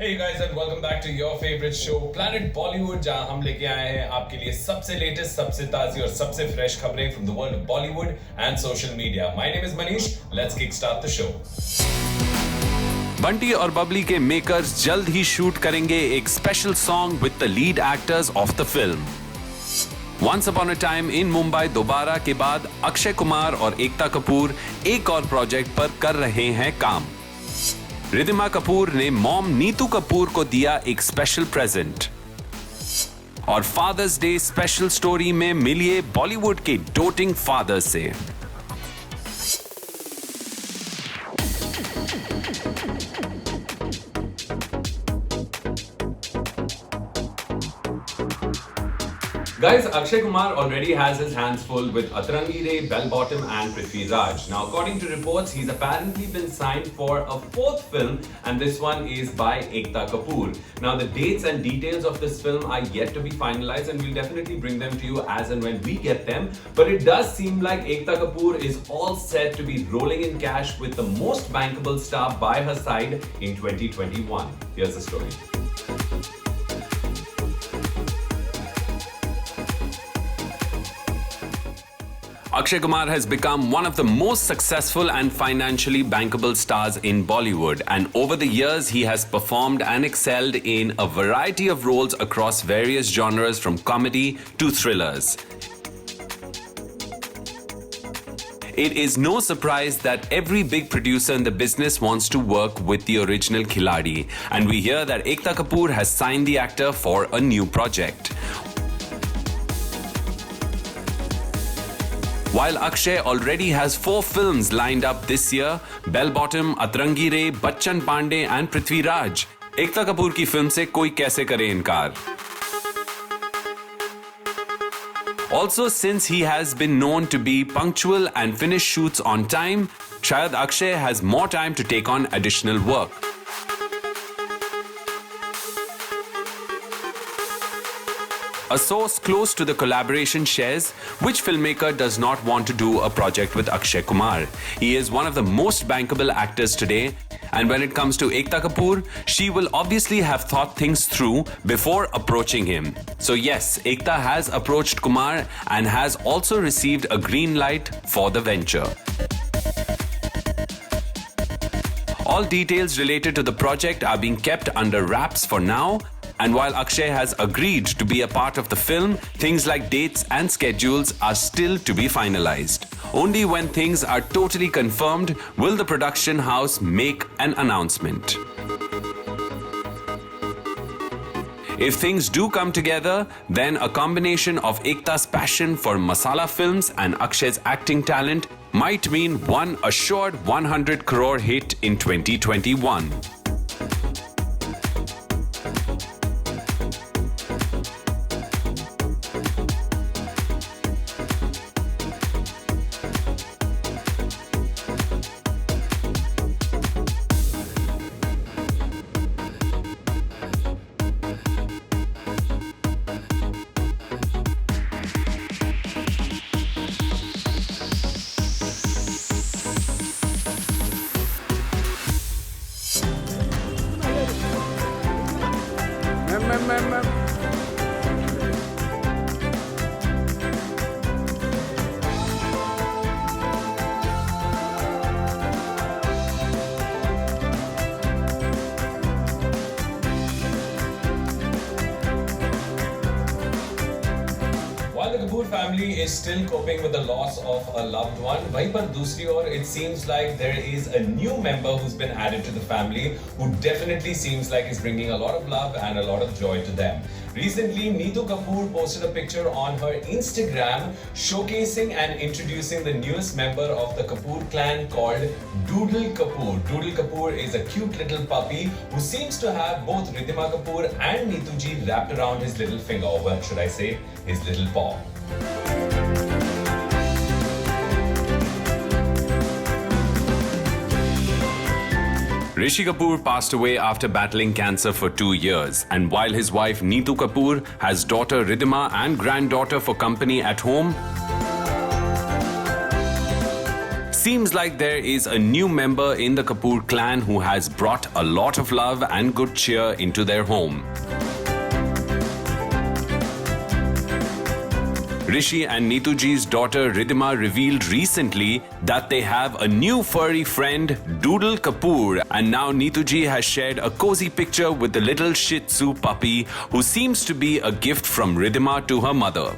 Hey you guys and welcome back to your favorite show Planet Bollywood जहां हम लेके आए हैं आपके लिए सबसे लेटेस्ट, सबसे ताजी और सबसे फ्रेश खबरें from the world of Bollywood and social media. My name is Manish. Let's kickstart the show. Bunty और बबली के मेकर्स जल्द ही शूट करेंगे एक special song with the lead actors of the film. Once upon a time in Mumbai दोबारा के बाद अक्षय कुमार और एकता कपूर एक और प्रोजेक्ट पर कर रहे हैं काम. रिधिमा कपूर ने मॉम नीतू कपूर को दिया एक स्पेशल प्रेजेंट. और फादर्स डे स्पेशल स्टोरी में मिलिए बॉलीवुड के डोटिंग फादर से. Guys, Akshay Kumar already has his hands full with Atrangi Ray, Bell Bottom and Prithvi Raj. Now, according to reports, he's apparently been signed for a fourth film and this one is by Ekta Kapoor. Now, the dates and details of this film are yet to be finalized and we'll definitely bring them to you as and when we get them. But it does seem like Ekta Kapoor is all set to be rolling in cash with the most bankable star by her side in 2021. Here's the story. Akshay Kumar has become one of the most successful and financially bankable stars in Bollywood, and over the years he has performed and excelled in a variety of roles across various genres from comedy to thrillers. It is no surprise that every big producer in the business wants to work with the original Khiladi, and we hear that Ekta Kapoor has signed the actor for a new project. While Akshay already has 4 films lined up this year, Bell Bottom, Atrangi Ray, Bachchan Pandey and Prithvi Raj, Ekta Kapoor की film से कोई कैसे करे इनकार. Also, since he has been known to be punctual and finish shoots on time, शायद Akshay has more time to take on additional work. A source close to the collaboration shares which filmmaker does not want to do a project with Akshay Kumar. He is one of the most bankable actors today, and when it comes to Ekta Kapoor, she will obviously have thought things through before approaching him. So yes, Ekta has approached Kumar and has also received a green light for the venture. All details related to the project are being kept under wraps for now. And while Akshay has agreed to be a part of the film, things like dates and schedules are still to be finalized. Only when things are totally confirmed will the production house make an announcement. If things do come together, then a combination of Ekta's passion for masala films and Akshay's acting talent might mean one assured 100 crore hit in 2021. While the Kapoor family is still coping with the loss of a loved one, वहीं पर दूसरी ओर it seems like there is a new member who's been added to the family who definitely seems like is bringing a lot of love and a lot of joy to them. Recently, Neetu Kapoor posted a picture on her Instagram showcasing and introducing the newest member of the Kapoor clan called Doodle Kapoor. Doodle Kapoor is a cute little puppy who seems to have both Riddhima Kapoor and Neetu ji wrapped around his little finger, or what should I say, his little paw. Rishi Kapoor passed away after battling cancer for 2 years, and while his wife Neetu Kapoor has daughter Riddhima and granddaughter for company at home, Seems like there is a new member in the Kapoor clan who has brought a lot of love and good cheer into their home. Rishi and Neetuji's daughter Ridhima revealed recently that they have a new furry friend, Doodle Kapoor, and now Neetuji has shared a cozy picture with the little Shih Tzu puppy who seems to be a gift from Ridhima to her mother.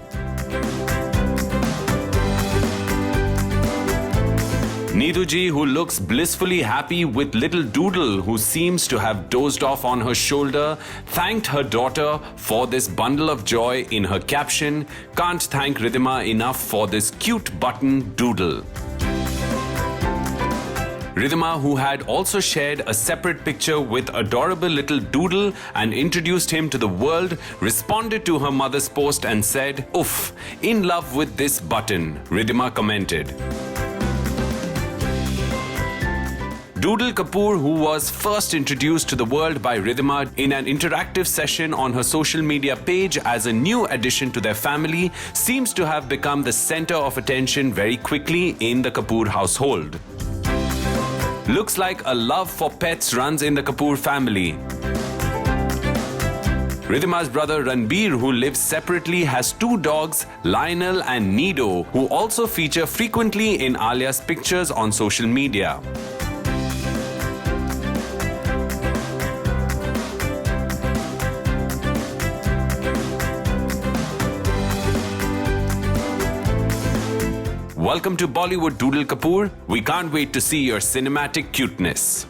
Neetuji, who looks blissfully happy with little Doodle, who seems to have dozed off on her shoulder, thanked her daughter for this bundle of joy in her caption, "Can't thank Ridhima enough for this cute button Doodle." Ridhima, who had also shared a separate picture with adorable little Doodle and introduced him to the world, responded to her mother's post and said, "Oof, in love with this button," Ridhima commented. Doodle Kapoor, who was first introduced to the world by Ridhima in an interactive session on her social media page as a new addition to their family, seems to have become the center of attention very quickly in the Kapoor household. Looks like a love for pets runs in the Kapoor family. Ridhima's brother Ranbir, who lives separately, has 2 dogs, Lionel and Nido, who also feature frequently in Alia's pictures on social media. Welcome to Bollywood, Doodle Kapoor. We can't wait to see your cinematic cuteness.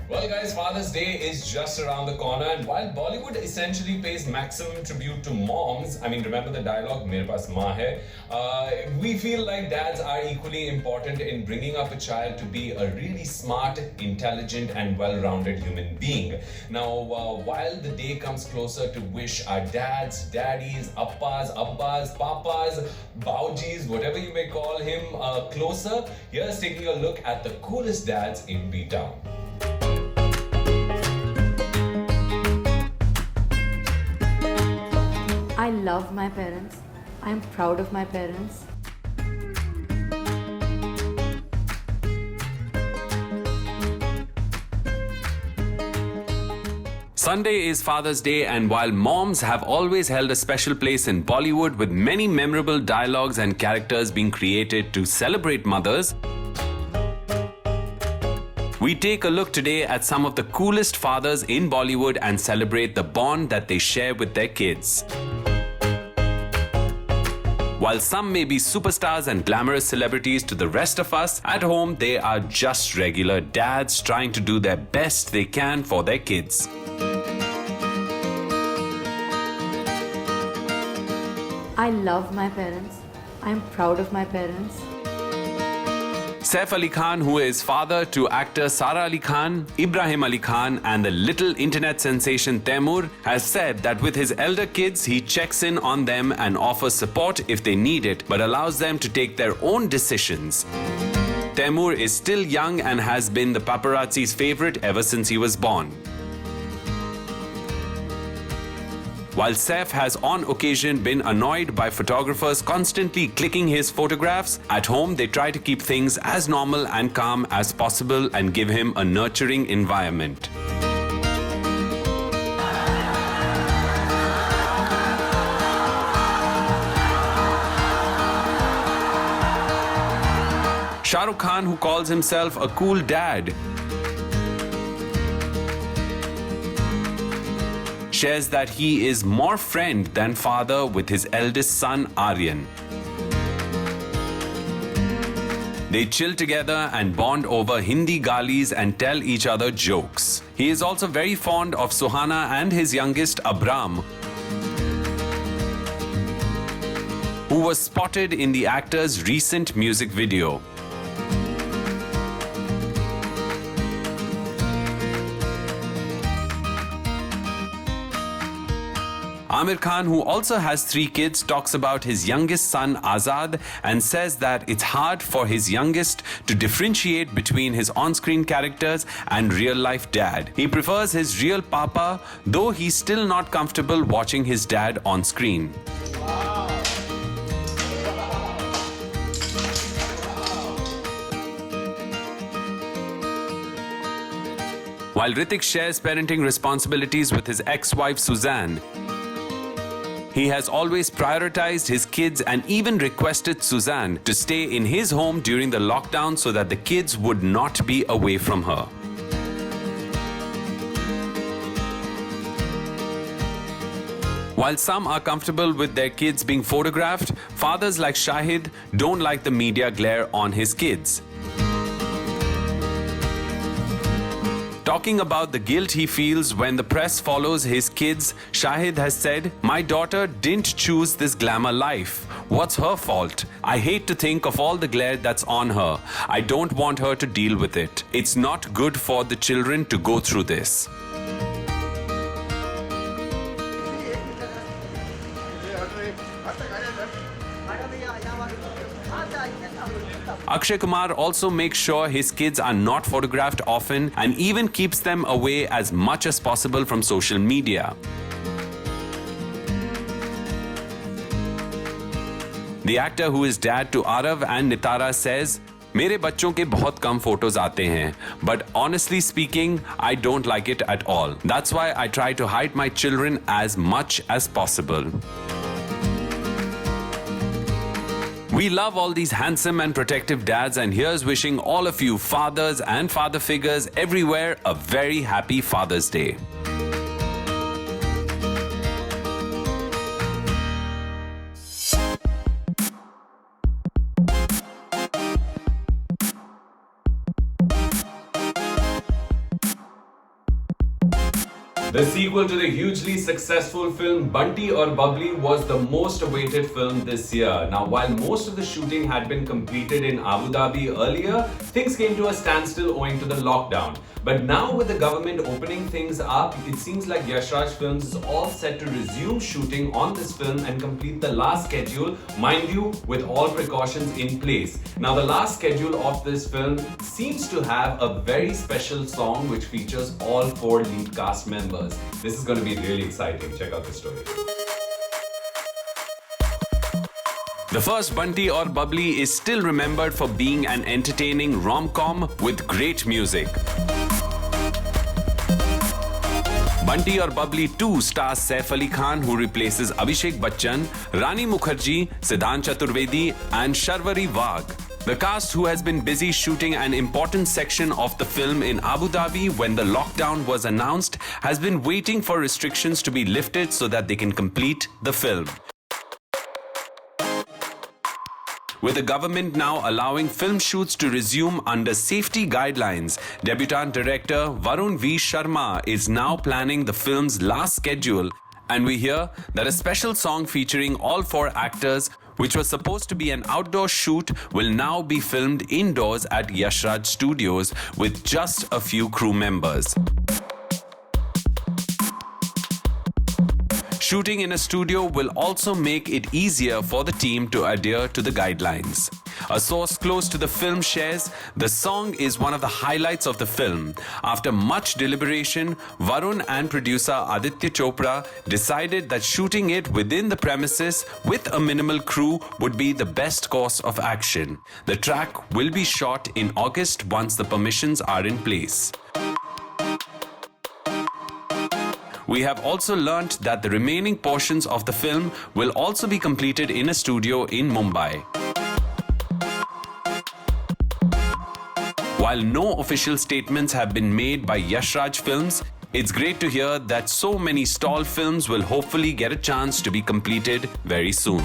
Well, guys, Father's Day is just around the corner, and while Bollywood essentially pays maximum tribute to moms, I mean, remember the dialogue, "Mere paas maa hai," we feel like dads are equally important in bringing up a child to be a really smart, intelligent, and well-rounded human being. Now, while the day comes closer to wish our dads, daddies, appas, abbas, papas, baujis, whatever you may call him, closer, here's taking a look at the coolest dads in B-Town. I love my parents. I'm proud of my parents. Sunday is Father's Day, and while moms have always held a special place in Bollywood with many memorable dialogues and characters being created to celebrate mothers, we take a look today at some of the coolest fathers in Bollywood and celebrate the bond that they share with their kids. While some may be superstars and glamorous celebrities to the rest of us, at home they are just regular dads trying to do their best they can for their kids. I love my parents. I'm proud of my parents. Saif Ali Khan, who is father to actor Sara Ali Khan, Ibrahim Ali Khan, and the little internet sensation Taimur, has said that with his elder kids, he checks in on them and offers support if they need it, but allows them to take their own decisions. Taimur is still young and has been the paparazzi's favorite ever since he was born. While Saif has on occasion been annoyed by photographers constantly clicking his photographs, at home they try to keep things as normal and calm as possible and give him a nurturing environment. Shah Rukh Khan, who calls himself a cool dad, shares that he is more friend than father with his eldest son Aryan. They chill together and bond over Hindi galis and tell each other jokes. He is also very fond of Suhana and his youngest Abram, who was spotted in the actor's recent music video. Amir Khan, who also has 3 kids, talks about his youngest son Azad and says that it's hard for his youngest to differentiate between his on-screen characters and real-life dad. He prefers his real papa, though he's still not comfortable watching his dad on screen. While Hrithik shares parenting responsibilities with his ex-wife Suzanne, he has always prioritized his kids and even requested Suzanne to stay in his home during the lockdown so that the kids would not be away from her. While some are comfortable with their kids being photographed, fathers like Shahid don't like the media glare on his kids. Talking about the guilt he feels when the press follows his kids, Shahid has said, "My daughter didn't choose this glamour life. What's her fault? I hate to think of all the glare that's on her. I don't want her to deal with it. It's not good for the children to go through this." Akshay Kumar also makes sure his kids are not photographed often and even keeps them away as much as possible from social media. The actor who is dad to Arav and Nitara says, "मेरे बच्चों के बहुत कम photos आते हैं, but honestly speaking, I don't like it at all. That's why I try to hide my children as much as possible." We love all these handsome and protective dads, and here's wishing all of you fathers and father figures everywhere a very happy Father's Day. The sequel to the hugely successful film Bunty or Bubbly was the most awaited film this year. Now, while most of the shooting had been completed in Abu Dhabi earlier, things came to a standstill owing to the lockdown. But now with the government opening things up, it seems like Yash Raj Films is all set to resume shooting on this film and complete the last schedule, mind you, with all precautions in place. Now, the last schedule of this film seems to have a very special song which features all 4 lead cast members. This is going to be really exciting. Check out the story. The first Bunty or Bubbly is still remembered for being an entertaining rom-com with great music. Bunty or Bubbly 2 stars Saif Ali Khan, who replaces Abhishek Bachchan, Rani Mukherjee, Siddhant Chaturvedi, and Sharvari Wagh. The cast, who has been busy shooting an important section of the film in Abu Dhabi when the lockdown was announced, has been waiting for restrictions to be lifted so that they can complete the film. With the government now allowing film shoots to resume under safety guidelines, debutant director Varun V. Sharma is now planning the film's last schedule, and we hear that a special song featuring all 4 actors, which was supposed to be an outdoor shoot, will now be filmed indoors at Yash Raj Studios with just a few crew members. Shooting in a studio will also make it easier for the team to adhere to the guidelines. A source close to the film shares, "The song is one of the highlights of the film. After much deliberation, Varun and producer Aditya Chopra decided that shooting it within the premises with a minimal crew would be the best course of action. The track will be shot in August once the permissions are in place." We have also learnt that the remaining portions of the film will also be completed in a studio in Mumbai. While no official statements have been made by Yash Raj Films, it's great to hear that so many stall films will hopefully get a chance to be completed very soon.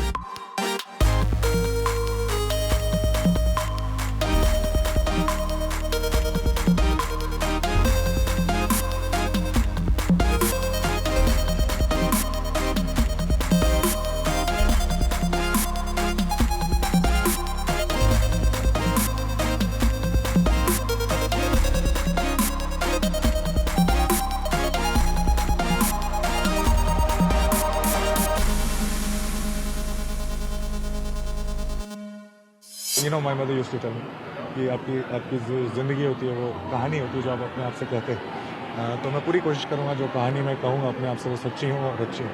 know, my mother used to tell me कि आपकी जो ज़िंदगी होती है वो कहानी होती है जो आप अपने आप से कहते हैं। तो मैं पूरी कोशिश करूँगा जो कहानी मैं कहूँगा अपने आप से वो सच्ची हो और अच्छी हो।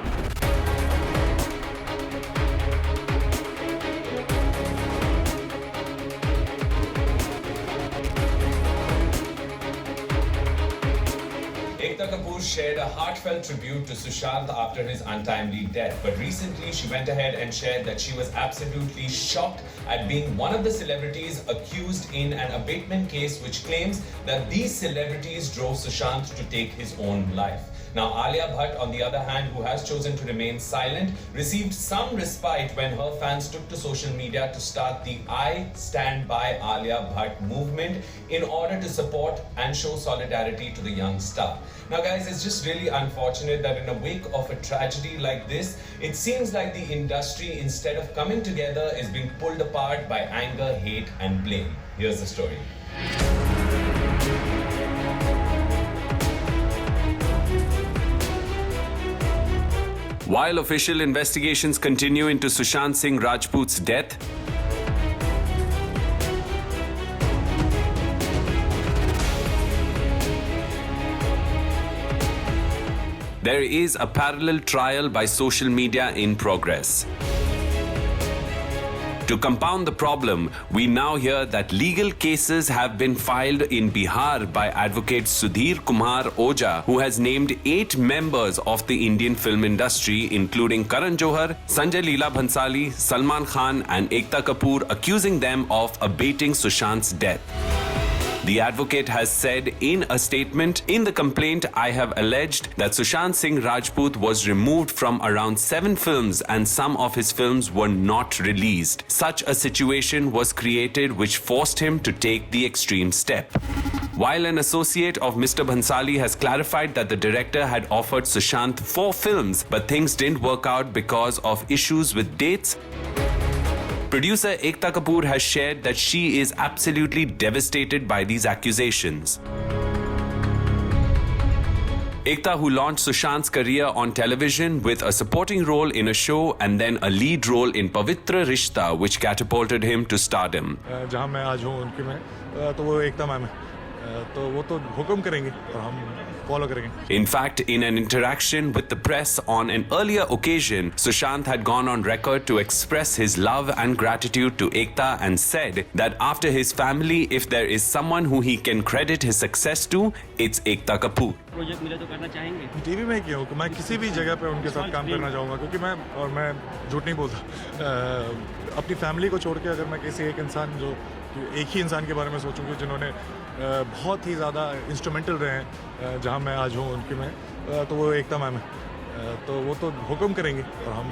Ekta Kapoor shared a heartfelt tribute to Sushant after his untimely death. But recently, she went ahead and shared that she was absolutely shocked at being one of the celebrities accused in an abatement case which claims that these celebrities drove Sushant to take his own life. Now, Alia Bhatt, on the other hand, who has chosen to remain silent, received some respite when her fans took to social media to start the I Stand By Alia Bhatt movement in order to support and show solidarity to the young star. Now, guys, it's just really unfortunate that in the wake of a tragedy like this, it seems like the industry, instead of coming together, is being pulled apart by anger, hate, and blame. Here's the story. While official investigations continue into Sushant Singh Rajput's death, there is a parallel trial by social media in progress. To compound the problem, we now hear that legal cases have been filed in Bihar by advocate Sudhir Kumar Oja, who has named 8 members of the Indian film industry, including Karan Johar, Sanjay Leela Bhansali, Salman Khan, and Ekta Kapoor, accusing them of abating Sushant's death. The advocate has said in a statement, "In the complaint, I have alleged that Sushant Singh Rajput was removed from around 7 films and some of his films were not released. Such a situation was created which forced him to take the extreme step." While an associate of Mr. Bhansali has clarified that the director had offered Sushant 4 films, but things didn't work out because of issues with dates, producer Ekta Kapoor has shared that she is absolutely devastated by these accusations. Ekta, who launched Sushant's career on television with a supporting role in a show and then a lead role in Pavitra Rishta, which catapulted him to stardom. जहाँ मैं आज हूँ उनकी में तो वो एकता ma'am है तो वो तो हुक्म करेंगे और हम फॉलो करेंगे. In fact, in an interaction with the press on an earlier occasion, Sushant had gone on record to express his love and gratitude to Ekta and said that after his family, if there is someone who he can credit his success to, it's Ekta Kapoor. Project मिले तो करना चाहेंगे? TV में क्यों, मैं किसी भी जगह पे उनके साथ काम करना चाहूँगा क्योंकि मैं झूठ नहीं बोलता. अपनी फैमिली को छोड़ के अगर मैं किसी एक इंसान जो एक ही इंसान के बारे में सोचूंगी जिन्होंने बहुत ही ज़्यादा इंस्ट्रूमेंटल रहे हैं जहाँ मैं आज हूँ उनकी में तो वो एकता मैम है तो वो तो हुक्म करेंगे और हम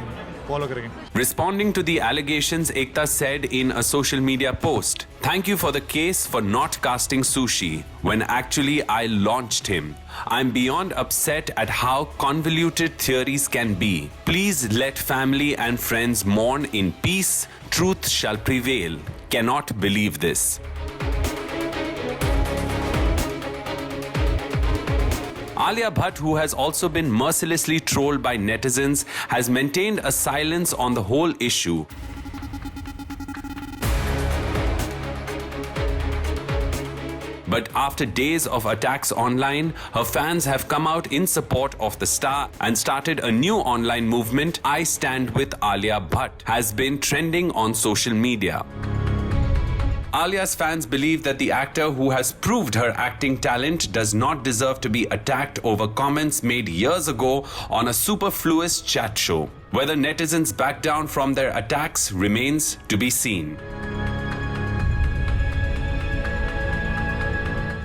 फॉलो करेंगे. Responding to the allegations, Ekta said in a social media post, "Thank you for the case for not casting Sushi when actually I launched him. I'm beyond upset at how convoluted theories can be. Please let family and friends mourn in peace. Truth shall prevail. Cannot believe this." Alia Bhatt, who has also been mercilessly trolled by netizens, has maintained a silence on the whole issue. But after days of attacks online, her fans have come out in support of the star and started a new online movement. I Stand With Alia Bhatt has been trending on social media. Alia's fans believe that the actor, who has proved her acting talent, does not deserve to be attacked over comments made years ago on a superfluous chat show. Whether netizens back down from their attacks remains to be seen.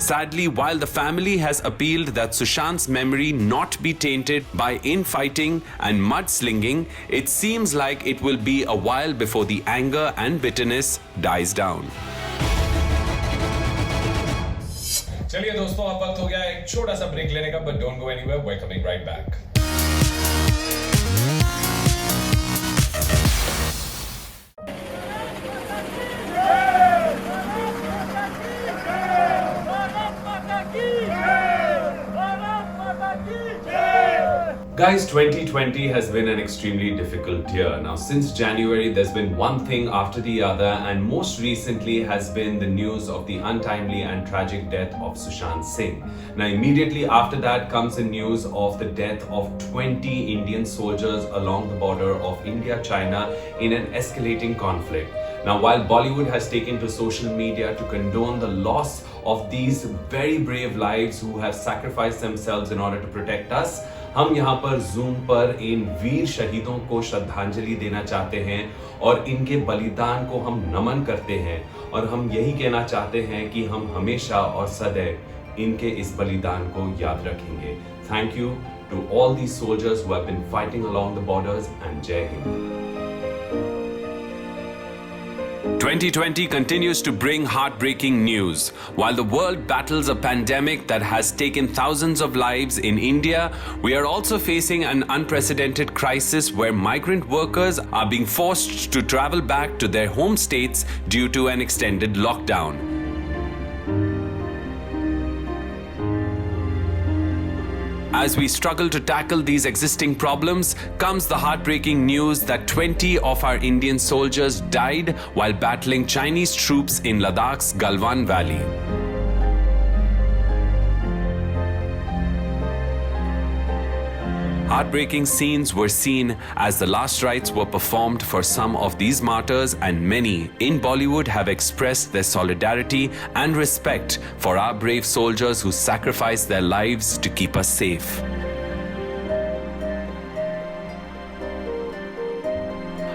Sadly, while the family has appealed that Sushant's memory not be tainted by infighting and mudslinging, it seems like it will be a while before the anger and bitterness dies down. चलिए दोस्तों, अब वक्त हो गया एक छोटा सा break लेने का, but don't go anywhere. We're coming right back. Guys, 2020 has been an extremely difficult year. Now, since January, there's been one thing after the other, and most recently has been the news of the untimely and tragic death of Sushant Singh. Now, immediately after that comes the news of the death of 20 Indian soldiers along the border of India-China in an escalating conflict. Now, while Bollywood has taken to social media to condone the loss of these very brave lives who have sacrificed themselves in order to protect us, हम यहाँ पर zoom पर इन वीर शहीदों को श्रद्धांजलि देना चाहते हैं और इनके बलिदान को हम नमन करते हैं और हम यही कहना चाहते हैं कि हम हमेशा और सदैव इनके इस बलिदान को याद रखेंगे. Thank you to all these soldiers who have been fighting along the borders, and Jai Hind. 2020 continues to bring heartbreaking news. While the world battles a pandemic that has taken thousands of lives in India, we are also facing an unprecedented crisis where migrant workers are being forced to travel back to their home states due to an extended lockdown. As we struggle to tackle these existing problems, comes the heartbreaking news that 20 of our Indian soldiers died while battling Chinese troops in Ladakh's Galwan Valley. Heartbreaking scenes were seen as the last rites were performed for some of these martyrs, and many in Bollywood have expressed their solidarity and respect for our brave soldiers who sacrificed their lives to keep us safe.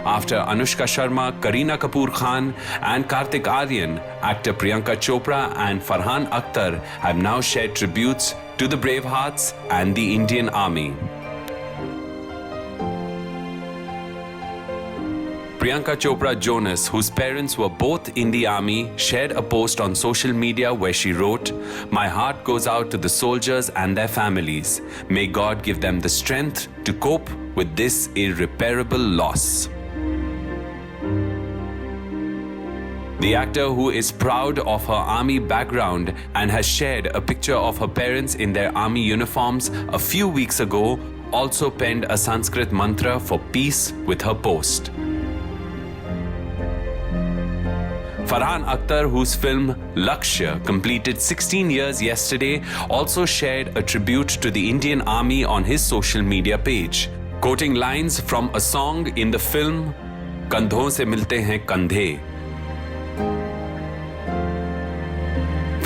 After Anushka Sharma, Kareena Kapoor Khan and Kartik Aaryan, actor Priyanka Chopra and Farhan Akhtar have now shared tributes to the brave hearts and the Indian Army. Priyanka Chopra Jonas, whose parents were both in the army, shared a post on social media where she wrote, "My heart goes out to the soldiers and their families. May God give them the strength to cope with this irreparable loss." The actor, who is proud of her army background and has shared a picture of her parents in their army uniforms a few weeks ago, also penned a Sanskrit mantra for peace with her post. Farhan Akhtar, whose film Lakshya completed 16 years yesterday, also shared a tribute to the Indian Army on his social media page, quoting lines from a song in the film "Kandhon se milte hain kandhe."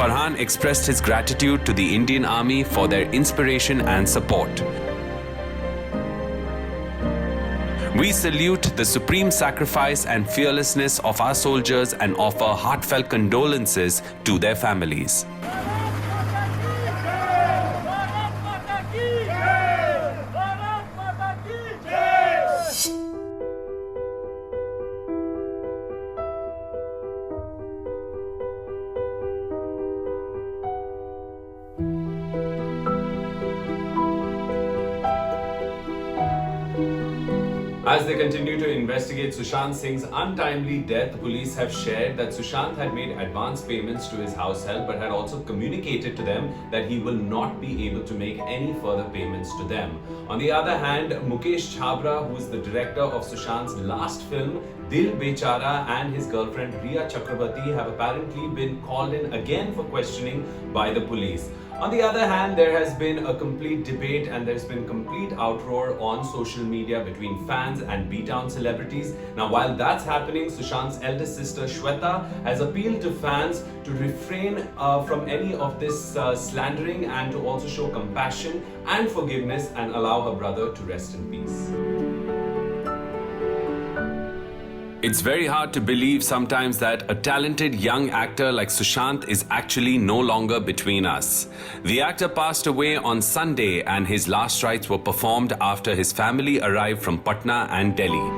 Farhan expressed his gratitude to the Indian Army for their inspiration and support. We salute the supreme sacrifice and fearlessness of our soldiers and offer heartfelt condolences to their families. As they continue to investigate Sushant Singh's untimely death, the police have shared that Sushant had made advance payments to his house help but had also communicated to them that he will not be able to make any further payments to them. On the other hand, Mukesh Chhabra, who is the director of Sushant's last film, Dil Bechara, and his girlfriend Riya Chakrabarti have apparently been called in again for questioning by the police. On the other hand, there has been a complete debate and there's been complete outroar on social media between fans and B-Town celebrities. Now, while that's happening, Sushant's eldest sister Shweta has appealed to fans to refrain from any of this slandering and to also show compassion and forgiveness and allow her brother to rest in peace. It's very hard to believe sometimes that a talented young actor like Sushant is actually no longer between us. The actor passed away on Sunday and his last rites were performed after his family arrived from Patna and Delhi.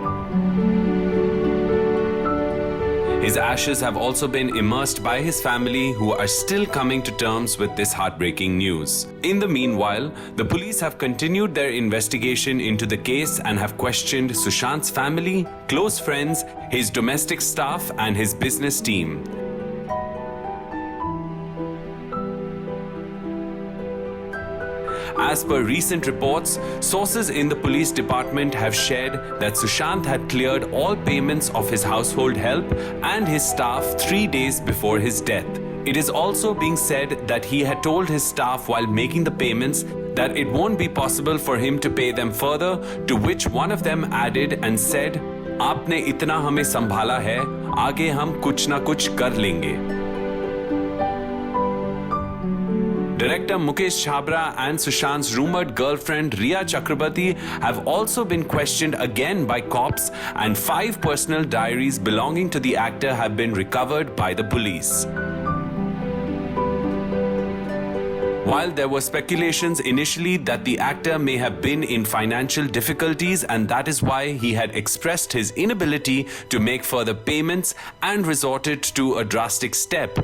His ashes have also been immersed by his family, who are still coming to terms with this heartbreaking news. In the meanwhile, the police have continued their investigation into the case and have questioned Sushant's family, close friends, his domestic staff, and his business team. As per recent reports, sources in the police department have shared that Sushant had cleared all payments of his household help and his staff 3 days before his death. It is also being said that he had told his staff while making the payments that it won't be possible for him to pay them further, to which one of them added and said, "आपने इतना हमें संभाला है, आगे हम कुछ ना कुछ कर लेंगे." Director Mukesh Chhabra and Sushant's rumored girlfriend Riya Chakrabarti have also been questioned again by cops, and 5 personal diaries belonging to the actor have been recovered by the police. While there were speculations initially that the actor may have been in financial difficulties and that is why he had expressed his inability to make further payments and resorted to a drastic step,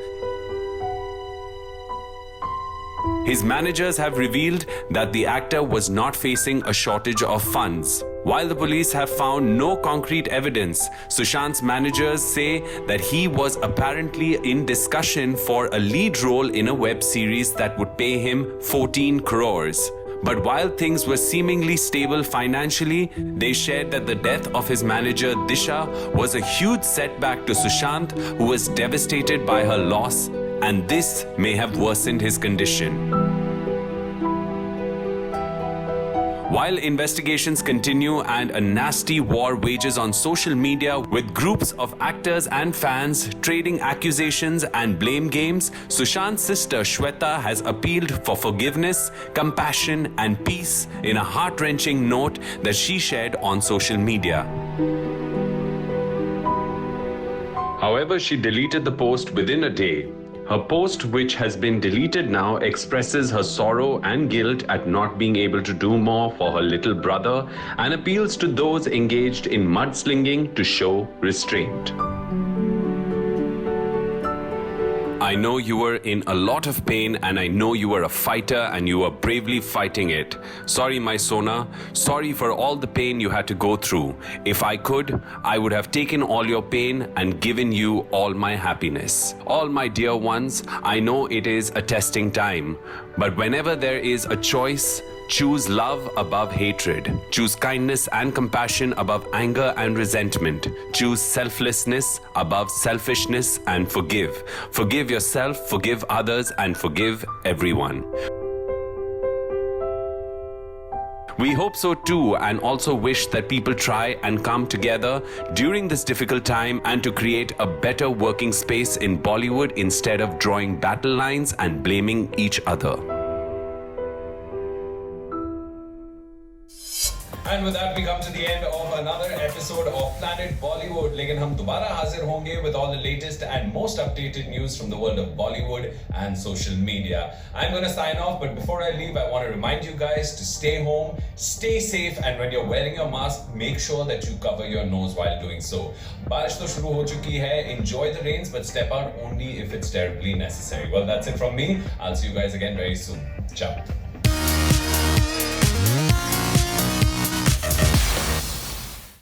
his managers have revealed that the actor was not facing a shortage of funds. While the police have found no concrete evidence, Sushant's managers say that he was apparently in discussion for a lead role in a web series that would pay him 14 crores. But while things were seemingly stable financially, they shared that the death of his manager Disha was a huge setback to Sushant, who was devastated by her loss, and this may have worsened his condition. While investigations continue and a nasty war wages on social media with groups of actors and fans trading accusations and blame games, Sushant's sister Shweta has appealed for forgiveness, compassion and peace in a heart-wrenching note that she shared on social media. However, she deleted the post within a day. Her post, which has been deleted now, expresses her sorrow and guilt at not being able to do more for her little brother and appeals to those engaged in mudslinging to show restraint. I know you were in a lot of pain and I know you were a fighter and you were bravely fighting it. Sorry, my Sona. Sorry for all the pain you had to go through. If I could, I would have taken all your pain and given you all my happiness. All my dear ones, I know it is a testing time, but whenever there is a choice, choose love above hatred. Choose kindness and compassion above anger and resentment. Choose selflessness above selfishness and forgive. Forgive yourself, forgive others, and forgive everyone. We hope so too, and also wish that people try and come together during this difficult time and to create a better working space in Bollywood instead of drawing battle lines and blaming each other. And with that, we come to the end of another episode of Planet Bollywood. लेकिन हम दोबारा हाजिर होंगे with all the latest and most updated news from the world of Bollywood and social media. I'm going to sign off, but before I leave, I want to remind you guys to stay home, stay safe, and when you're wearing your mask, make sure that you cover your nose while doing so. बारिश तो शुरू हो चुकी है. Enjoy the rains, but step out only if it's terribly necessary. Well, that's it from me. I'll see you guys again very soon. Ciao.